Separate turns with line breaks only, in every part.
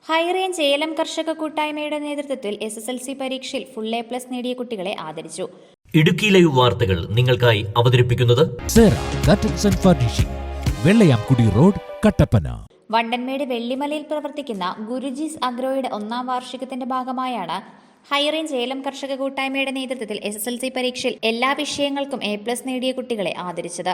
High range ഏലം കർഷക കൂട്ടായ്മയുടെ നേതൃത്വത്തിൽ SSLC പരീക്ഷയിൽ ഫുൾ A+ നേടിയ കുട്ടികളെ ആദരിച്ചു.
ഇടുക്കി ലൈവ് വാർത്തകൾ നിങ്ങൾക്കായി അവതരിപ്പിക്കുന്നത്
വെള്ളയാംകുടി റോഡ്, കട്ടപ്പന.
വണ്ടൻമേട് വെള്ളിമലയിൽ പ്രവർത്തിക്കുന്ന ഗുരുജീസ് അഗ്രോയുടെ 1ാം വാർഷികത്തിന്റെ ഭാഗമായാണ് ഹൈറേഞ്ച് ഏലം കർഷക കൂട്ടായ്മയുടെ നേതൃത്വത്തിൽ SSLC പരീക്ഷയിൽ എല്ലാ വിഷയങ്ങൾക്കും A+ നേടിയ കുട്ടികളെ ആദരിച്ചത്.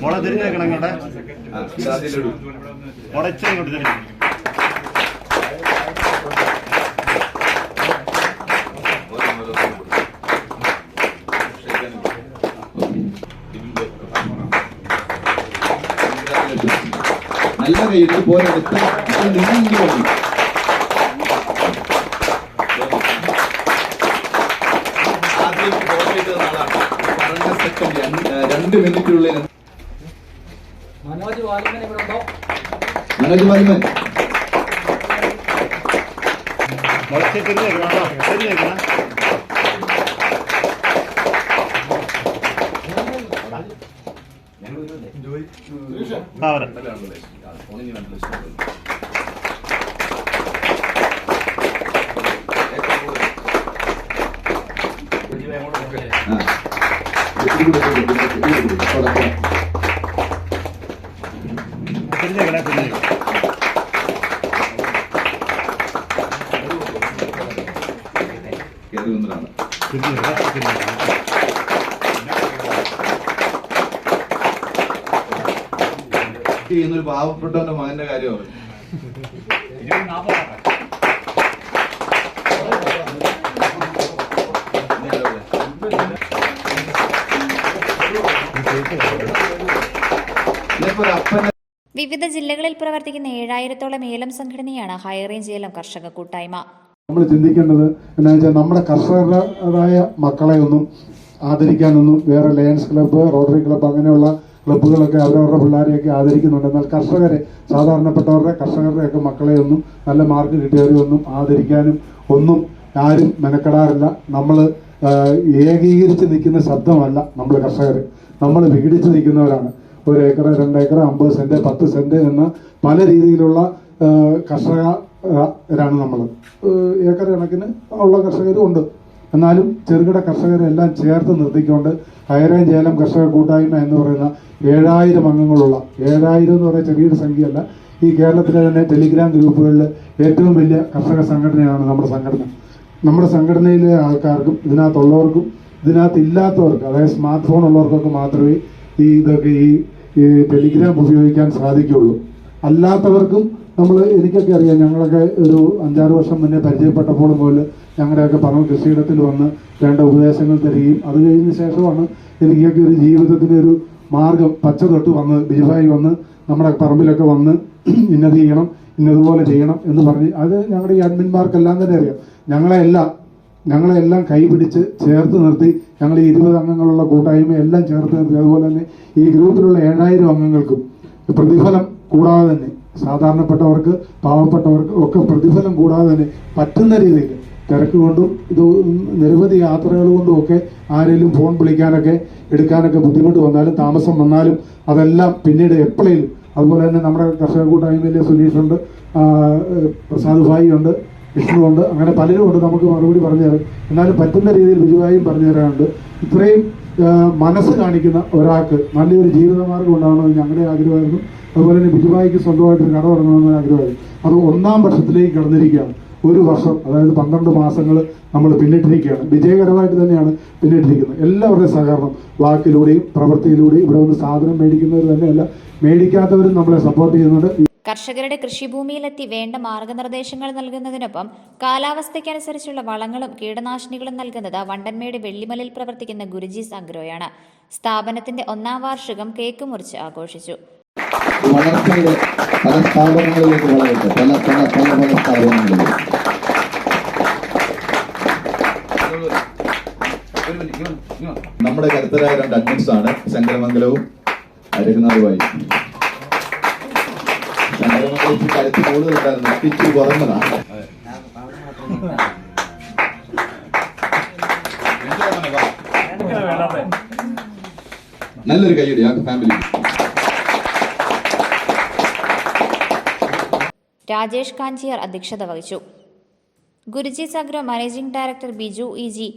മോളെ തിരിഞ്ഞേക്കണം ഇങ്ങോട്ടെ. മോളെ ഇച്ചിരി ഇങ്ങോട്ട് തിരിഞ്ഞു.
നല്ല കയ്യിൽ പോലെ ആദ്യം 2 മിനിറ്റിനുള്ളിൽ മനോജ് വാലിമൻ
മുളച്ച് തിരിഞ്ഞേക്കണം. തിരിഞ്ഞേക്കണം.
ചെയ്യുന്നൊരു പാവപ്പെട്ടവന്റെ മകന്റെ കാര്യമാണ്.
വിവിധ ജില്ലകളിൽ പ്രവർത്തിക്കുന്ന 7000-ഓളം ഏലം സംഘടനയാണ് ഹൈറേഞ്ച് ഏലം കർഷക കൂട്ടായ്മ.
നമ്മൾ ചിന്തിക്കേണ്ടത് എന്താ വെച്ചാൽ നമ്മുടെ കർഷകരുടേതായ മക്കളെ ഒന്നും ആദരിക്കാനൊന്നും വേറെ ലയൺസ് ക്ലബ്ബ്, റോട്ടറി ക്ലബ്ബ് അങ്ങനെയുള്ള ക്ലബ്ബുകളൊക്കെ അവരവരുടെ പിള്ളേരെയൊക്കെ ആദരിക്കുന്നുണ്ട്. എന്നാൽ കർഷകരെ, സാധാരണപ്പെട്ടവരുടെ കർഷകരുടെയൊക്കെ മക്കളെ ഒന്നും, നല്ല മാർക്ക് കിട്ടിയവരെയൊന്നും ആദരിക്കാനും ഒന്നും ആരും മെനക്കെടാറില്ല. നമ്മൾ ഏകീകരിച്ച് നിൽക്കുന്ന ശബ്ദമല്ല നമ്മൾ കർഷകർ. നമ്മൾ വിഘടിച്ച് നിൽക്കുന്നവരാണ്. 1 ഏക്കർ, 2 ഏക്കർ, 50 സെന്റ്, 10 സെന്റ് എന്ന പല രീതിയിലുള്ള കർഷകരാണ് നമ്മൾ. ഏക്കർ കണക്കിന് ഉള്ള കർഷകരും ഉണ്ട്. എന്നാലും ചെറുകിട കർഷകരെല്ലാം ചേർത്ത് നിർത്തിക്കൊണ്ട് ഹൈറേഞ്ച് ഏലം കർഷക കൂട്ടായ്മ എന്ന് പറയുന്ന 7000 അംഗങ്ങളുള്ള, 7000 എന്ന് പറയുന്ന ചെറിയൊരു സംഖ്യയല്ല, ഈ കേരളത്തിലെ തന്നെ ടെലിഗ്രാം ഗ്രൂപ്പുകളിൽ ഏറ്റവും വലിയ കർഷക സംഘടനയാണ് നമ്മുടെ സംഘടന. നമ്മുടെ സംഘടനയിലെ ആൾക്കാർക്കും ഇതിനകത്തുള്ളവർക്കും ഇതിനകത്ത് ഇല്ലാത്തവർക്ക്, അതായത് സ്മാർട്ട് ഫോൺ ഉള്ളവർക്കൊക്കെ മാത്രമേ ഈ ടെലിഗ്രാം ഉപയോഗിക്കാൻ സാധിക്കുകയുള്ളൂ. അല്ലാത്തവർക്കും എനിക്കൊക്കെ അറിയാം. ഞങ്ങളൊക്കെ ഒരു 5-6 വർഷം മുന്നേ പരിചയപ്പെട്ടപ്പോൾ മുതൽ ഞങ്ങളുടെയൊക്കെ പറമ്പ് കൃഷിയിടത്തിൽ വന്ന് വേണ്ട ഉപദേശങ്ങൾ തരികയും അത് കഴിഞ്ഞ ശേഷമാണ് എനിക്കൊക്കെ ഒരു ജീവിതത്തിൻ്റെ മാർഗം പച്ച തൊട്ട് വന്ന് ബിജുഭായി വന്ന് നമ്മുടെ പറമ്പിലൊക്കെ വന്ന് ഇന്നത് ചെയ്യണം, ഇന്നതുപോലെ ചെയ്യണം എന്ന് പറഞ്ഞ്, അത് ഞങ്ങളുടെ ഈ അഡ്മിന്മാർക്കെല്ലാം തന്നെ അറിയാം. ഞങ്ങളെല്ലാം കൈപിടിച്ച് ചേർത്ത് നിർത്തി ഞങ്ങൾ ഈ 20 അംഗങ്ങളുള്ള കൂട്ടായ്മ എല്ലാം ചേർത്ത് നിർത്തി. അതുപോലെ തന്നെ ഈ ഗ്രൂപ്പിലുള്ള 7000 അംഗങ്ങൾക്കും പ്രതിഫലം കൂടാതെ തന്നെ, സാധാരണപ്പെട്ടവർക്ക്, പാവപ്പെട്ടവർക്ക് ഒക്കെ പ്രതിഫലം കൂടാതെ തന്നെ പറ്റുന്ന രീതിയിൽ തിരക്ക് കൊണ്ടും നിരവധി യാത്രകൾ കൊണ്ടും ഒക്കെ ആരെങ്കിലും ഫോൺ വിളിക്കാനൊക്കെ എടുക്കാനൊക്കെ ബുദ്ധിമുട്ട് വന്നാലും താമസം വന്നാലും അതെല്ലാം പിന്നീട് എപ്പോഴേലും, അതുപോലെ തന്നെ നമ്മുടെ കർഷക കൂട്ടായ്മയിലെ സുനീഷുണ്ട്, പ്രസാദ് ഭായി ഉണ്ട്, വിഷ്ണുണ്ട്, അങ്ങനെ പലരും ഉണ്ട്. നമുക്ക് മറുപടി പറഞ്ഞു തരാം. എന്നാലും പറ്റുന്ന രീതിയിൽ ബിജുഭായും പറഞ്ഞു തരാനുണ്ട്. ഇത്രയും മനസ്സ് കാണിക്കുന്ന ഒരാൾക്ക് നല്ലൊരു ജീവിതമാർഗം ഉണ്ടാകണമെന്ന് ഞങ്ങളുടെ ആഗ്രഹമായിരുന്നു. അതുപോലെ തന്നെ ബിജുഭായിക്ക് സ്വന്തമായിട്ടൊരു കട തുടങ്ങണമെന്ന് ആഗ്രഹമായിരുന്നു. അത് 1ാം വർഷത്തിലേക്ക് കടന്നിരിക്കുകയാണ്. 1 വർഷം, അതായത് 12 മാസങ്ങൾ നമ്മൾ പിന്നിട്ടിരിക്കുകയാണ്. വിജയകരമായിട്ട് തന്നെയാണ് പിന്നിട്ടിരിക്കുന്നത്. എല്ലാവരുടെയും സഹകരണം, വാക്കിലൂടെയും പ്രവൃത്തിയിലൂടെയും, ഇവിടെ വന്ന് സാധനം മേടിക്കുന്നവർ തന്നെയല്ല, മേടിക്കാത്തവരും നമ്മളെ സപ്പോർട്ട് ചെയ്യുന്നുണ്ട്.
കർഷകരുടെ കൃഷിഭൂമിയിലെത്തി വേണ്ട മാർഗനിർദ്ദേശങ്ങൾ നൽകുന്നതിനൊപ്പം കാലാവസ്ഥയ്ക്കനുസരിച്ചുള്ള വളങ്ങളും കീടനാശിനികളും നൽകുന്നത് വണ്ടൻമേട് വെള്ളിമലയിൽ പ്രവർത്തിക്കുന്ന ഗുരുജീസ് അഗ്രോയാണ്. സ്ഥാപനത്തിന്റെ 1ാം വാർഷികം കേക്ക് മുറിച്ച് ആഘോഷിച്ചു.
വളർച്ചയുടെ പല സ്ഥാപനങ്ങളിലേക്ക് വളരട്ടെ, പല പല പല പല സ്ഥാപനങ്ങളിലേക്ക്. നമ്മുടെ കരുത്തരായ 2 അഡ്മിൻസ് ആണ് ശങ്കരമംഗലവും രഘുനാഥുമായി. ശങ്കരമംഗലത്തിൽ കരുത്ത് കൂടുതലുണ്ടായിരുന്നു, തിരിച്ചു കുറഞ്ഞതാണ്. നല്ലൊരു കൈയടി ആ ഫാമിലി.
രാജേഷ് കാഞ്ചിയാർ അധ്യക്ഷത വഹിച്ചു. Gurujis agro managing director Biju E G,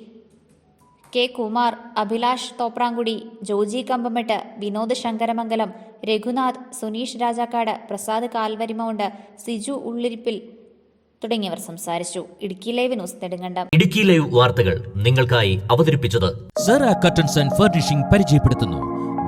K Kumar, Abhilash Thopramkudy, Joji Kambammettu, Vinod Sankaramangalam, Raghunath, Suneesh Rajakkad, Prasad Kalvarimount, Siju ഉള്ളിരിപ്പിൽ തുടങ്ങിയവർ സംസാരിച്ചു. Idukki live news Nedumkandam.
Idukki live വാർത്തകൾ നിങ്ങൾക്കായി അവതരിപ്പിച്ചത്
സെറ കർട്ടൻസ് ആൻഡ് ഫർണിഷിംഗ് പരിചയപ്പെടുത്തുന്നു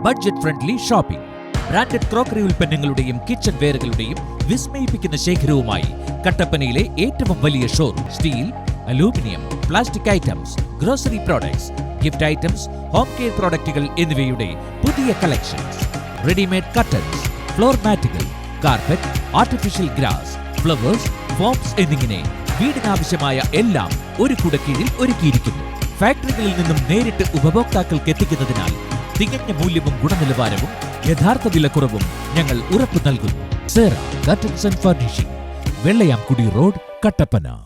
budget friendly shopping. Branded crockery ഉൽപ്പന്നങ്ങളുടെയും കിച്ചൺ വെയറുകളുടെയും വിസ്മയിപ്പിക്കുന്ന ശേഖരവുമായി കട്ടപ്പനയിലെ ഏറ്റവും വലിയ showroom. Steel, aluminium, plastic items, grocery products, gift items, home care പ്രോഡക്റ്റുകൾ എന്നിവയുടെ പുതിയ കളക്ഷൻസ്. റെഡിമെയ്ഡ് കർട്ടൻസ്, ഫ്ലോർ മാറ്റുകൾ, carpet, artificial grass, flowers, foams എന്നിങ്ങനെ വീടിനാവശ്യമായ എല്ലാം ഒരു കുടക്കീഴിൽ ഒരുക്കിയിരിക്കുന്നു. ഫാക്ടറികളിൽ നിന്നും നേരിട്ട് ഉപഭോക്താക്കൾക്ക് എത്തിക്കുന്നതിനാൽ തികഞ്ഞ മൂല്യവും ഗുണനിലവാരവും യഥാർത്ഥ വിലക്കുറവും ഞങ്ങൾ ഉറപ്പു നൽകുന്നു. Sera curtains and furnishing, Vellayamkudi road, Kattappana.